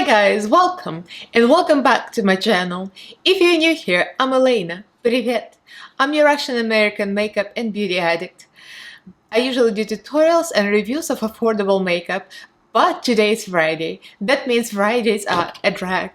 guys, welcome and welcome back to my channel. If you're new here, I'm Elaina. Привет! I'm your Russian-American makeup and beauty addict. I usually do tutorials and reviews of affordable makeup, but today is Friday. That means Fridays are a drag.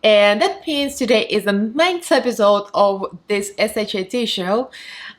And that means today is the 9th episode of this SHIT show,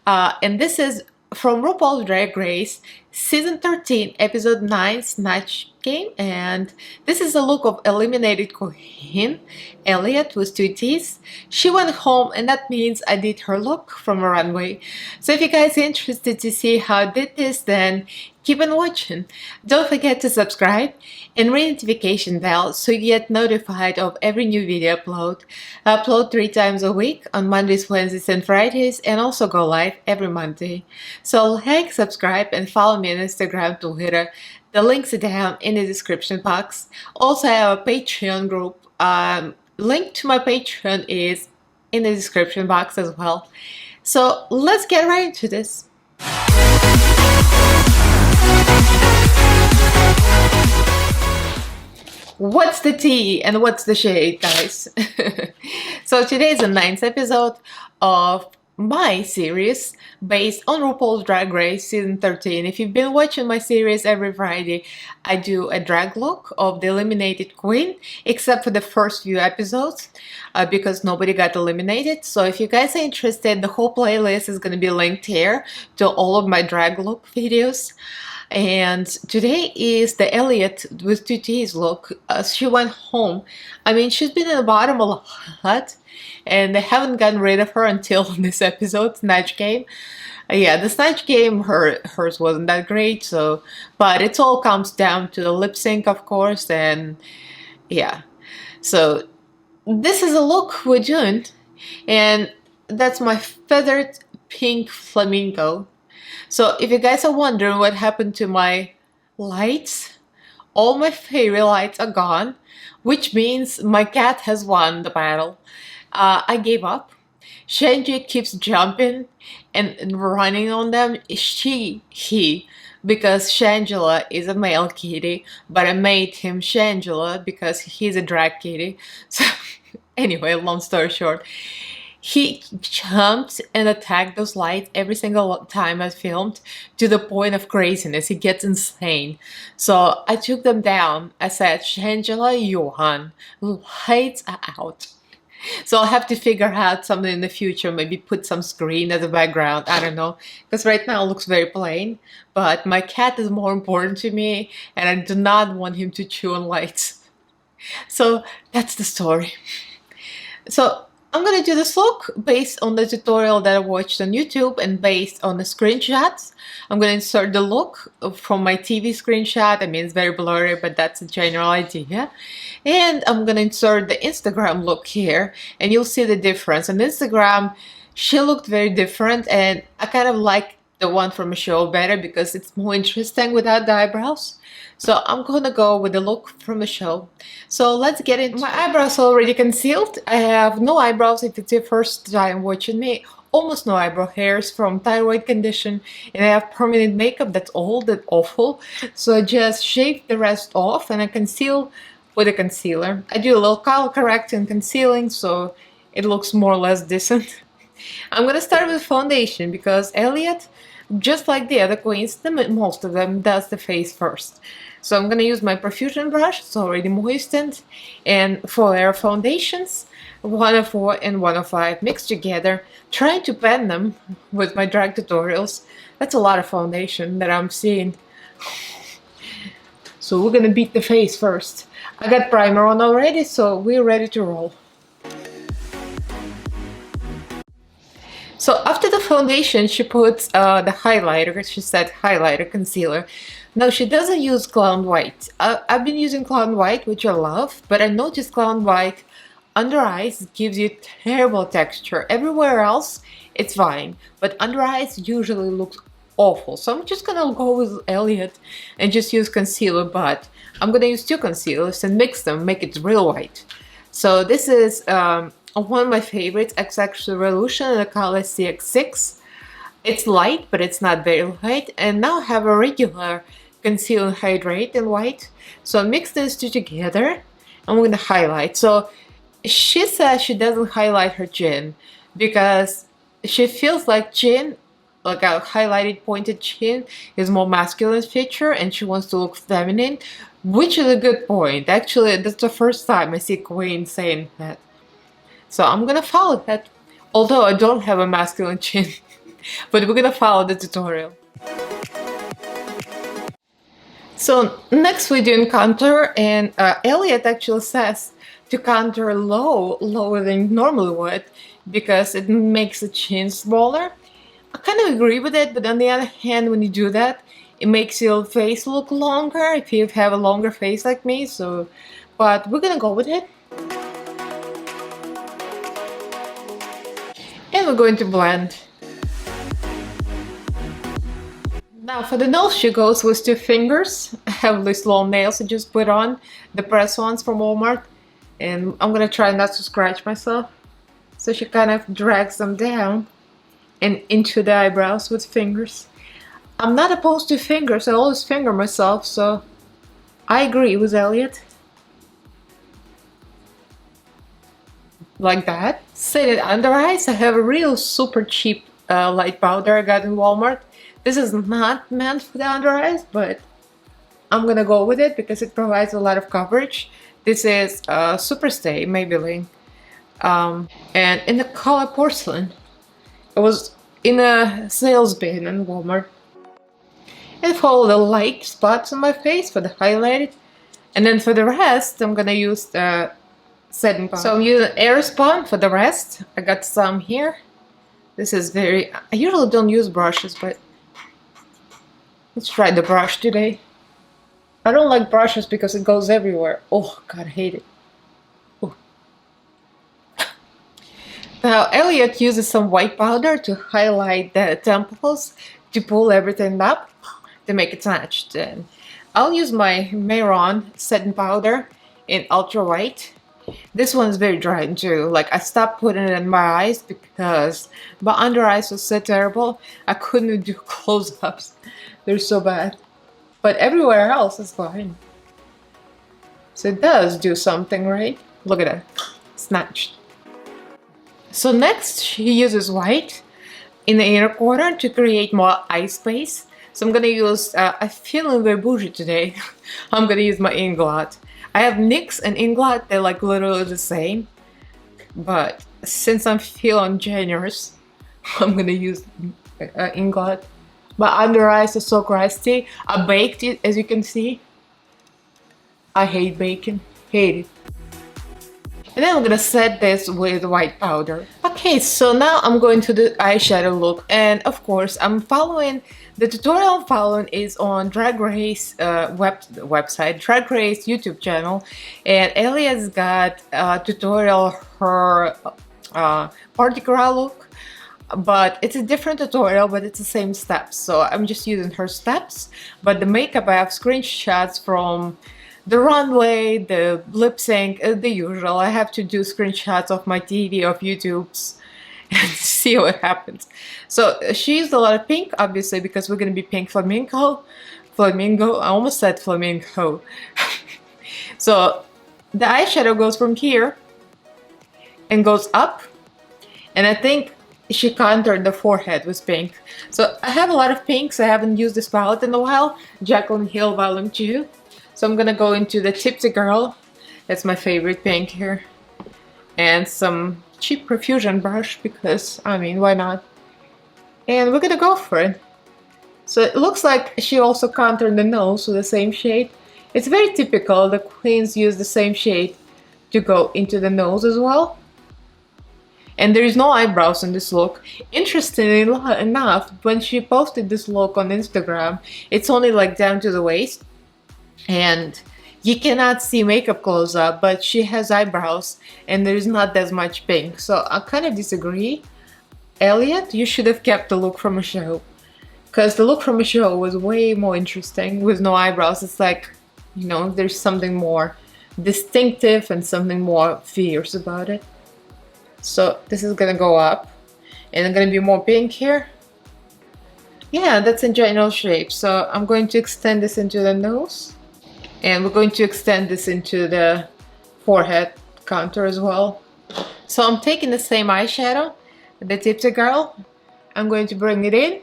and this is from Rupauls Drag Race, Season 13, Episode 9, Snatch Game, and this is a look of eliminated queen, Elliott with 2 T's. She went home, and that means I did her look from a runway. So if you guys are interested to see how I did this, then keep on watching. Don't forget to subscribe and ring the notification bell so you get notified of every new video upload. I upload 3 times a week on Mondays, Wednesdays, and Fridays, and also go live every Monday. So like, subscribe, and follow me on Instagram, Twitter. The links are down in the description box. Also, I have a Patreon group. Link to my Patreon is in the description box as well. So let's get right into this. What's the tea and what's the shade, guys? So today is the 9th episode of my series based on Rupauls Drag Race Season 13. If you've been watching my series every Friday, I do a drag look of the eliminated queen, except for the first few episodes because nobody got eliminated. So if you guys are interested, the whole playlist is going to be linked here to all of my drag look videos. And today is the Elliott with 2 T's look. She went home. I mean, she's been in the bottom a lot, and they haven't gotten rid of her until this episode, Snatch Game. Yeah, the Snatch Game, hers wasn't that great, so, but it all comes down to the lip sync, of course, and yeah. So this is a look we're doing, and that's my feathered pink flamingo. So if you guys are wondering what happened to my lights, all my fairy lights are gone, which means my cat has won the battle. I gave up. Shanji keeps jumping and running on them. He, because Shangela is a male kitty, but I made him Shangela because he's a drag kitty. So anyway, long story short, he jumped and attacked those lights every single time I filmed to the point of craziness. He gets insane. So I took them down. I said, Shangela, Johan, lights are out. So I'll have to figure out something in the future, maybe put some screen as a background, I don't know. Because right now it looks very plain. But my cat is more important to me, and I do not want him to chew on lights. So that's the story. So I'm gonna do this look based on the tutorial that I watched on YouTube and based on the screenshots. I'm gonna insert the look from my TV screenshot. I mean, it's very blurry, but that's a general idea. And I'm gonna insert the Instagram look here, and you'll see the difference. On Instagram, she looked very different, and I kind of like the one from a show better because it's more interesting without the eyebrows. So I'm gonna go with the look from the show. So let's get into it. My eyebrows are already concealed. I have no eyebrows if it's your first time watching me. Almost no eyebrow hairs from thyroid condition. And I have permanent makeup that's old and awful. So I just shave the rest off and I conceal with a concealer. I do a little color correcting and concealing so it looks more or less decent. I'm gonna start with foundation because Elliott, just like the other queens, most of them does the face first. So I'm gonna use my Profusion brush, it's already moistened, and for layer foundations, 104 and 105 mixed together, trying to blend them with my drag tutorials. That's a lot of foundation that I'm seeing. So we're gonna beat the face first. I got primer on already, so we're ready to roll. So after the foundation, she puts the highlighter. She said highlighter, concealer. No, she doesn't use Clown White. I've been using Clown White, which I love, but I noticed Clown White under eyes gives you terrible texture. Everywhere else, it's fine, but under eyes usually looks awful. So I'm just gonna go with Elliott and just use concealer, but I'm gonna use 2 concealers and mix them, make it real white. So this is one of my favorites, XX Revolution in the color CX6. It's light, but it's not very light. And now I have a regular conceal and hydrate in white. So I mix these two together I'm going to highlight. So she says she doesn't highlight her chin because she feels like chin, like a highlighted pointed chin, is more masculine feature and she wants to look feminine, which is a good point. Actually, that's the first time I see Queen saying that. So I'm gonna follow that. Although I don't have a masculine chin, but we're gonna follow the tutorial. So next we do contour, and Elliott actually says to contour lower than you normally would, because it makes the chin smaller. I kind of agree with it, but on the other hand, when you do that, it makes your face look longer if you have a longer face like me. So, but we're gonna go with it. And we're going to blend. Now for the nose, she goes with 2 fingers. I have these long nails I just put on, the press ones from Walmart. And I'm gonna try not to scratch myself. So she kind of drags them down and into the eyebrows with fingers. I'm not opposed to fingers, I always finger myself, so I agree with Elliott. Like that. Shaded under eyes, I have a real super cheap light powder I got in Walmart. This is not meant for the under eyes, but I'm gonna go with it because it provides a lot of coverage. This is Superstay Maybelline, and in the color porcelain. It was in a sales bin in Walmart. And follow the light spots on my face for the highlighted, and then for the rest I'm gonna use the setting powder. So I'm using Airspun for the rest. I got some here. This is very... I usually don't use brushes, but let's try the brush today. I don't like brushes because it goes everywhere. Oh god, I hate it. Oh. Now Elliott uses some white powder to highlight the temples, to pull everything up, to make it snatched. And I'll use my Mayron setting powder in ultra white. This one's very dry too. Like, I stopped putting it in my eyes because my under eyes was so terrible. I couldn't do close-ups. They're so bad. But everywhere else is fine. So it does do something, right? Look at that. Snatched. So next she uses white in the inner corner to create more eye space. So I'm gonna use, I'm feeling very bougie today. I'm gonna use my Inglot. I have NYX and Inglot, they're like literally the same. But since I'm feeling generous, I'm gonna use Inglot. My under eyes are so crusty. I baked it, as you can see. I hate baking, hate it. And then I'm gonna set this with white powder. Okay, so now I'm going to the eyeshadow look, and of course I'm following the tutorial I'm following is on Drag Race website, Drag Race YouTube channel, and Elliott's got a tutorial her particular look, but it's a different tutorial, but it's the same steps. So I'm just using her steps, but the makeup I have screenshots from the runway, the lip sync, the usual. I have to do screenshots of my TV, of YouTube's, and see what happens. So she used a lot of pink, obviously, because we're gonna be pink flamingo. I almost said flamingo. So the eyeshadow goes from here and goes up, and I think she contoured the forehead with pink. So I have a lot of pinks. I haven't used this palette in a while. Jaclyn Hill Volume 2. So I'm gonna go into the Tipsy Girl. That's my favorite pink here. And some cheap Profusion brush because, I mean, why not? And we're gonna go for it. So it looks like she also contoured the nose with the same shade. It's very typical. The queens use the same shade to go into the nose as well. And there is no eyebrows in this look. Interestingly enough, when she posted this look on Instagram, it's only like down to the waist. And you cannot see makeup close up, but she has eyebrows and there's not as much pink. So I kind of disagree. Elliott, you should have kept the look from a show. Because the look from a show was way more interesting with no eyebrows. It's like, you know, there's something more distinctive and something more fierce about it. So this is gonna go up. And I'm gonna be more pink here. Yeah, that's in general shape. So I'm going to extend this into the nose. And we're going to extend this into the forehead contour as well. So I'm taking the same eyeshadow, the Tipsy Girl. I'm going to bring it in.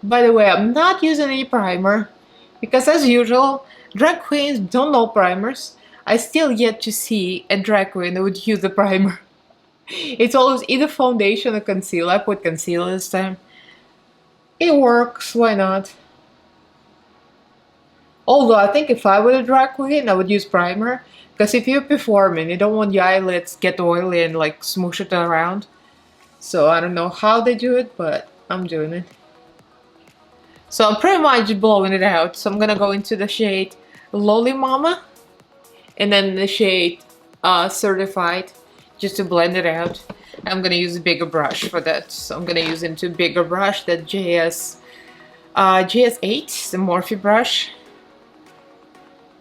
By the way, I'm not using any primer because, as usual, drag queens don't know primers. I still yet to see a drag queen that would use a primer. It's always either foundation or concealer. I put concealer this time. It works, why not? Although I think if I were a drag queen, I would use primer. Because if you're performing, you don't want your eyelids get oily and like smoosh it around. So I don't know how they do it, but I'm doing it. So I'm pretty much blowing it out. So I'm gonna go into the shade Lolly Mama. And then the shade Certified, just to blend it out. I'm gonna use a bigger brush for that. So I'm gonna use into a bigger brush, that GS8, the Morphe brush.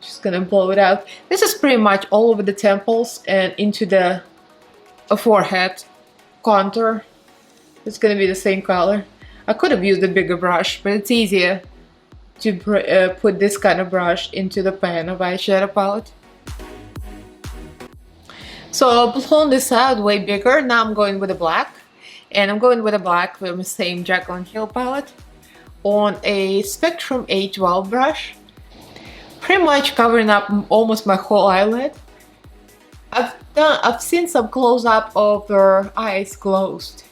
Just gonna blow it out. This is pretty much all over the temples and into the forehead contour. It's gonna be the same color. I could have used a bigger brush, but it's easier to put this kind of brush into the pan of eyeshadow palette. So I've blown this out way bigger. Now I'm going with a black. And I'm going with a black from the same Jaclyn Hill palette on a Spectrum A12 brush. Pretty much covering up almost my whole eyelid. I've seen some close-up of her eyes closed.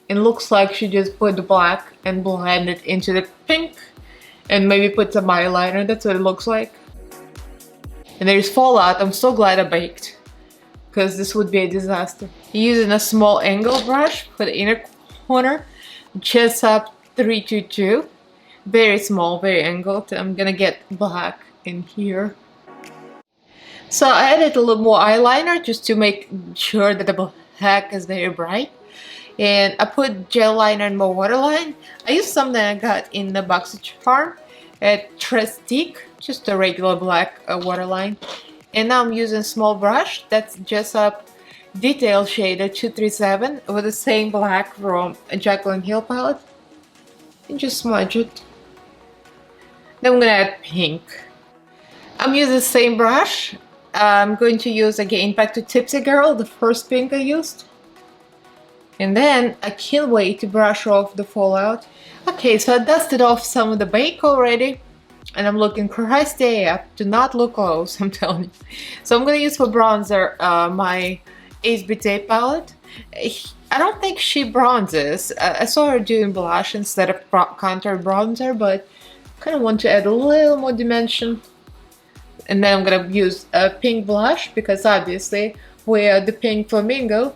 It looks like she just put the black and blended into the pink. And maybe put some eyeliner. That's what it looks like. And there's fallout. I'm so glad I baked, because this would be a disaster. Using a small angle brush for the inner corner, just up 322, very small, very angled. I'm gonna get black in here. So I added a little more eyeliner just to make sure that the black is very bright. And I put gel liner in my waterline. I used something I got in the BoxyCharm at Trestique, just a regular black waterline. And now I'm using a small brush that's just up Detail Shader 237 with the same black from a Jaclyn Hill palette. And just smudge it. Then I'm gonna add pink. I'm using the same brush. I'm going to use again back to Tipsy Girl, the first pink I used. And then I can't wait to brush off the fallout. Okay, so I dusted off some of the bake already. And I'm looking Christ AF. Do not look close, I'm telling you. So I'm gonna use for bronzer my Ace Beauté palette. I don't think she bronzes. I saw her doing blush instead of contour bronzer, but kind of want to add a little more dimension. And then I'm gonna use a pink blush because obviously we are the pink flamingo.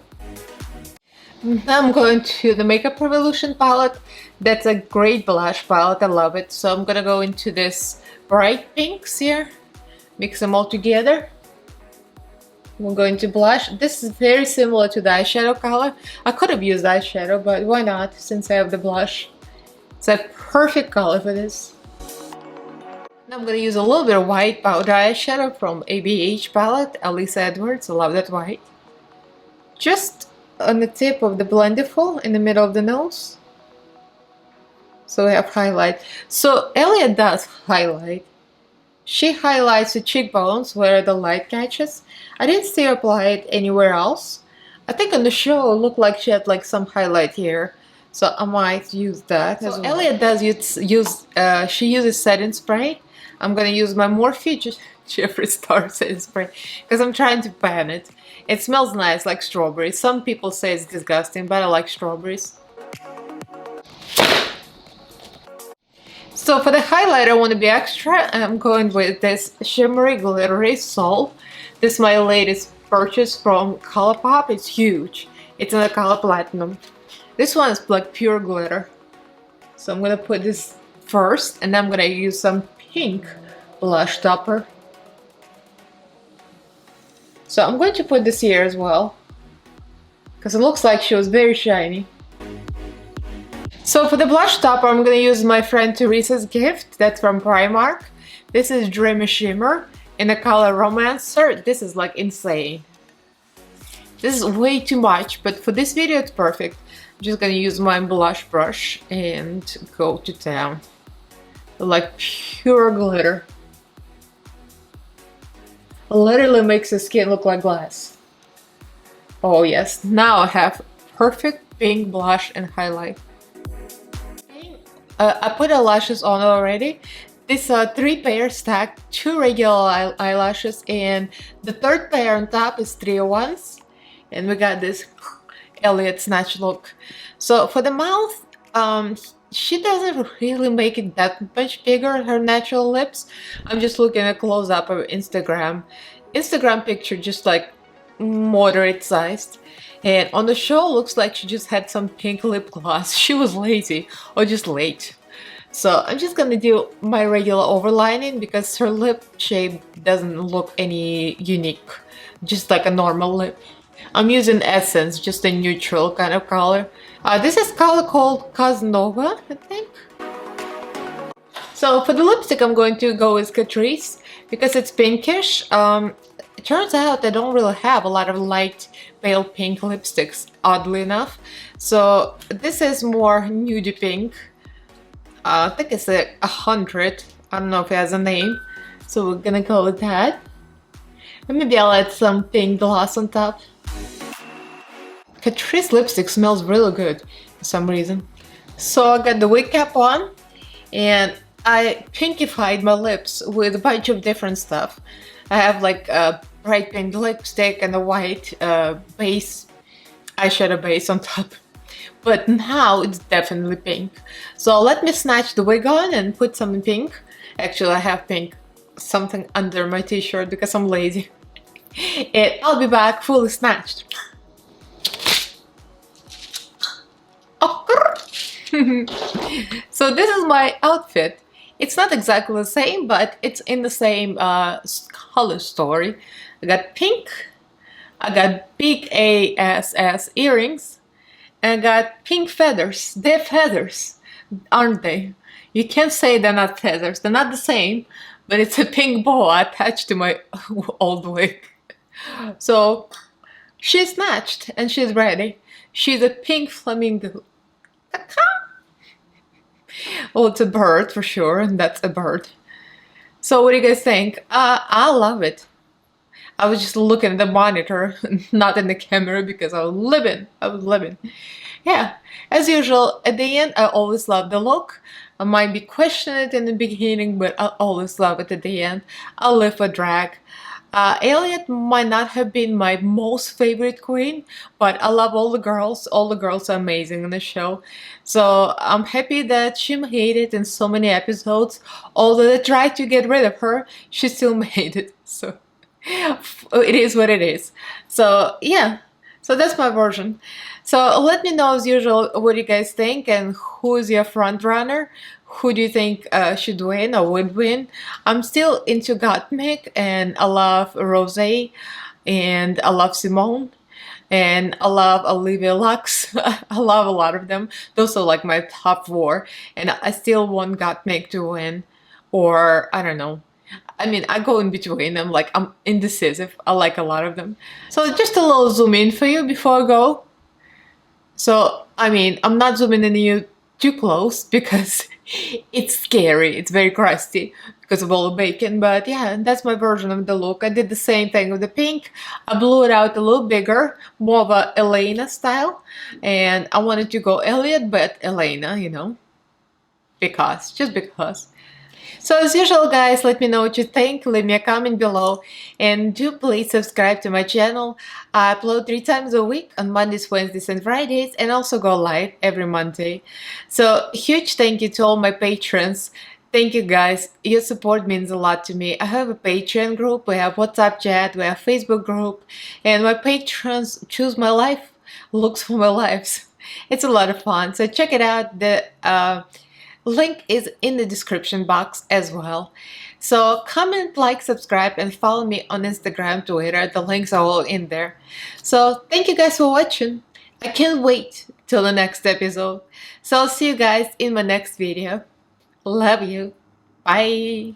Now I'm going to the Makeup Revolution palette. That's a great blush palette, I love it. So I'm gonna go into this bright pinks here, mix them all together. We're going to blush. This is very similar to the eyeshadow color. I could have used eyeshadow, but why not, since I have the blush. It's a perfect color for this. Now I'm gonna use a little bit of white powder eyeshadow from ABH palette, Elisa Edwards. I love that white. Just on the tip of the Blendiful in the middle of the nose. So we have highlight. So Elliott does highlight. She highlights the cheekbones where the light catches. I didn't see her apply it anywhere else. I think on the show it looked like she had like some highlight here. So I might use that as well. Elliott does she uses setting spray. I'm gonna use my Morphe Jeffree Star setting spray because I'm trying to pan it. It smells nice, like strawberries. Some people say it's disgusting, but I like strawberries. So for the highlight, I want to be extra. I'm going with this shimmery glittery Soul. This is my latest purchase from Colourpop. It's huge. It's in the color Platinum. This one is like pure glitter. So I'm gonna put this first, and then I'm gonna use some pink blush topper. So I'm going to put this here as well, because it looks like she was very shiny. So for the blush topper, I'm going to use my friend Teresa's gift. That's from Primark. This is Dreamy Shimmer in the color Romancer. This is like insane. This is way too much, but for this video it's perfect. I'm just going to use my blush brush and go to town. Like pure glitter. literally makes the skin look like glass. Oh yes, now I have perfect pink blush and highlight. I put eyelashes on already. These are 3 pairs stacked, 2 regular eyelashes, and the 3rd pair on top is 301s. And we got this Elliott snatch look. So for the mouth, she doesn't really make it that much bigger, her natural lips. I'm just looking at close-up of Instagram picture, just like moderate sized. And on the show, looks like she just had some pink lip gloss. She was lazy or just late. So I'm just gonna do my regular overlining because her lip shape doesn't look any unique, just like a normal lip. I'm using Essence, just a neutral kind of color. This is color called Casanova, I think. So for the lipstick, I'm going to go with Catrice because it's pinkish. It turns out I don't really have a lot of light pale pink lipsticks, oddly enough. So this is more nudie pink. I think it's a 100. I don't know if it has a name. So we're gonna go with that. And maybe I'll add some pink gloss on top. Catrice lipstick smells really good for some reason. So I got the wig cap on and I pinkified my lips with a bunch of different stuff. I have like a bright pink lipstick and a white base, eyeshadow base on top. But now it's definitely pink. So let me snatch the wig on and put some pink. Actually, I have pink something under my t-shirt because I'm lazy. And I'll be back fully snatched. So this is my outfit. It's not exactly the same, but it's in the same color story. I got pink, I got big ASS earrings, and I got pink feathers. They're feathers, aren't they? You can't say they're not feathers. They're not the same, but it's a pink boa attached to my old wig. So she's snatched and she's ready. She's a pink flamingo. Well, it's a bird for sure, and that's a bird. So what do you guys think? I love it. I was just looking at the monitor, not in the camera, because I was living. Yeah, as usual, at the end, I always love the look. I might be questioning it in the beginning, but I always love it at the end. I live for drag. Elliott might not have been my most favorite queen, but I love all the girls. All the girls are amazing in the show. So I'm happy that she made it in so many episodes. Although they tried to get rid of her, she still made it. So it is what it is. So yeah, so that's my version. So let me know as usual what you guys think and who is your front runner. Who do you think should win or would win? I'm still into Gottmik, and I love Rosé, and I love Simone, and I love Olivia Lux. I love a lot of them. Those are like my top 4, and I still want Gottmik to win, or I don't know. I mean, I go in between them, like I'm indecisive. I like a lot of them. So just a little zoom in for you before I go. So, I mean, I'm not zooming in you too close because it's scary. It's very crusty because of all the bacon. But yeah, that's my version of the look. I did the same thing with the pink. I blew it out a little bigger, more of a Elaina style. And I wanted to go Elliott, but Elaina, you know, just because. So as usual, guys, let me know what you think. Leave me a comment below, and do please subscribe to my channel. I upload 3 times a week on Mondays, Wednesdays, and Fridays, and also go live every Monday. So huge thank you to all my patrons. Thank you, guys. Your support means a lot to me. I have a Patreon group, we have WhatsApp chat, we have Facebook group, and my patrons choose my life, looks for my lives. It's a lot of fun, so check it out. The link is in the description box as well. So comment, like, subscribe, and follow me on Instagram, Twitter. The links are all in there. So thank you guys for watching. I can't wait till the next episode. So I'll see you guys in my next video. Love you. Bye.